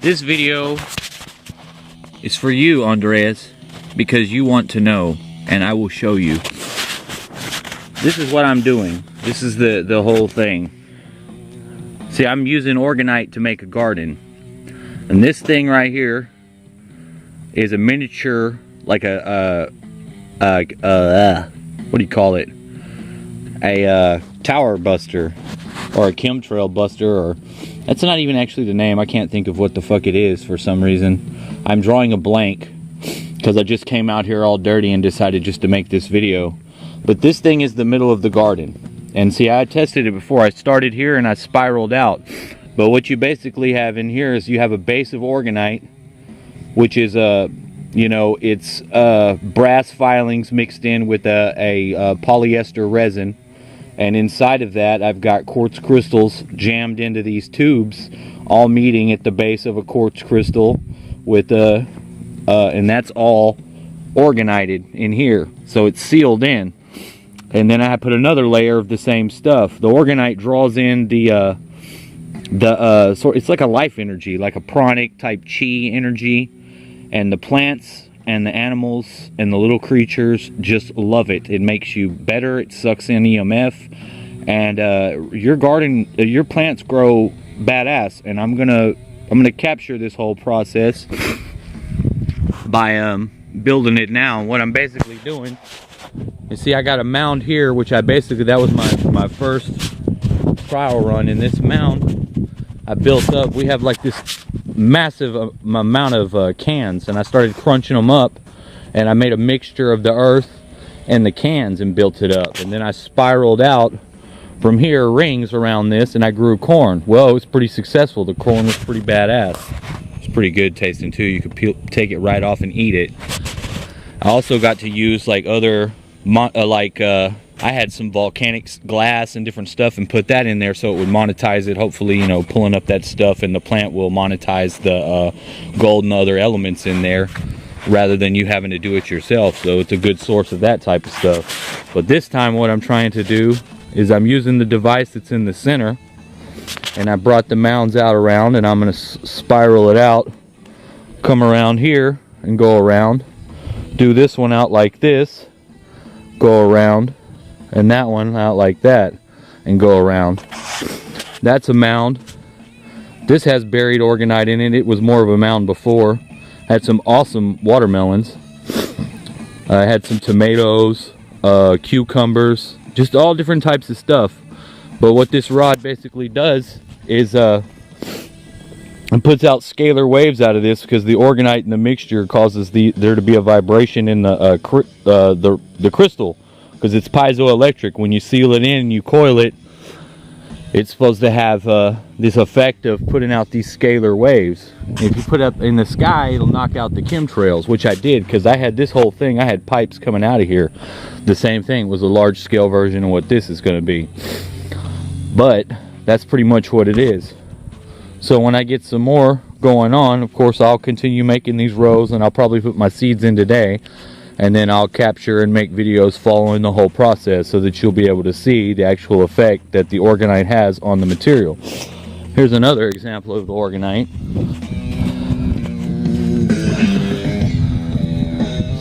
This video is for you, Andreas, because you want to know, and I will show you. This is what I'm doing. This is the whole thing. See, I'm using Orgonite to make a garden. And this thing right here is a miniature, like what do you call it? A tower buster, or a chemtrail buster, or that's not even actually the name. I can't think of what the fuck it is for some reason. I'm drawing a blank because I just came out here all dirty and decided just to make this video. But this thing is the middle of the garden. And see, I tested it before. I started here and I spiraled out. But what you basically have in here is you have a base of Orgonite, which is it's brass filings mixed in with a polyester resin. And inside of that, I've got quartz crystals jammed into these tubes, all meeting at the base of a quartz crystal with and that's all Orgonited in here. So it's sealed in. And then I put another layer of the same stuff. The Orgonite draws in it's like a life energy, like a pranic type chi energy, and the plants and the animals and the little creatures just love it. It makes you better. It sucks in EMF, and your garden, your plants grow badass. And I'm gonna capture this whole process by building it now. And what I'm basically doing, you see, I got a mound here, which that was my first trial run. In this mound I built up, we have like this massive amount of cans, and I started crunching them up, and I made a mixture of the earth and the cans and built it up. And then I spiraled out from here rings around this, and I grew corn. Well, it was pretty successful. The corn was pretty badass. It's pretty good tasting too. You could take it right off and eat it. I also got to use like other I had some volcanic glass and different stuff and put that in there so it would monetize it. Hopefully, pulling up that stuff, and the plant will monetize the gold and other elements in there rather than you having to do it yourself. So it's a good source of that type of stuff. But this time what I'm trying to do is I'm using the device that's in the center, and I brought the mounds out around, and I'm going to spiral it out, come around here and go around, do this one out like this, go around, and that one out like that and go around. That's a mound. This has buried Orgonite in it. It was more of a mound before. Had some awesome watermelons. I had some tomatoes, cucumbers, just all different types of stuff. But what this rod basically does is it puts out scalar waves out of this, because the Orgonite in the mixture causes there to be a vibration in the crystal, because it's piezoelectric. When you seal it in and you coil it, it's supposed to have this effect of putting out these scalar waves. If you put it up in the sky, it'll knock out the chemtrails, which I did, because I had this whole thing. I had pipes coming out of here. The same thing was a large scale version of what this is going to be. But that's pretty much what it is. So when I get some more going on, of course, I'll continue making these rows, and I'll probably put my seeds in today. And then I'll capture and make videos following the whole process so that you'll be able to see the actual effect that the Orgonite has on the material. Here's another example of the Orgonite.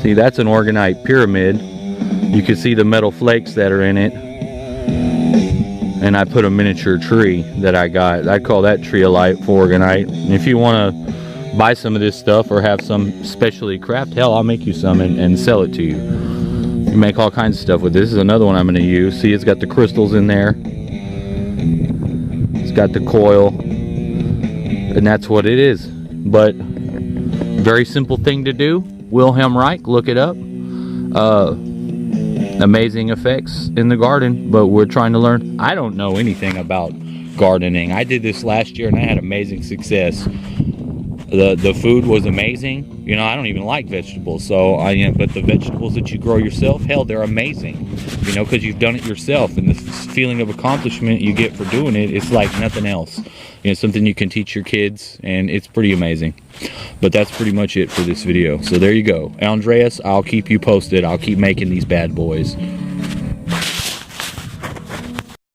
See, that's an Orgonite pyramid. You can see the metal flakes that are in it. And I put a miniature tree that I got. I call that tree of light for Orgonite. And if you want to buy some of this stuff or have some specially crafted, hell, I'll make you some and sell it to you. You make all kinds of stuff with this. This is another one I'm going to use. See, it's got the crystals in there. It's got the coil. And that's what it is. But very simple thing to do. Wilhelm Reich, look it up. Amazing effects in the garden, but we're trying to learn. I don't know anything about gardening. I did this last year and I had amazing success. The food was amazing. I don't even like vegetables, so but the vegetables that you grow yourself, hell, they're amazing. Because you've done it yourself, and the feeling of accomplishment you get for doing it, it's like nothing else. Something you can teach your kids, and it's pretty amazing. But that's pretty much it for this video. So there you go. Andreas, I'll keep you posted. I'll keep making these bad boys.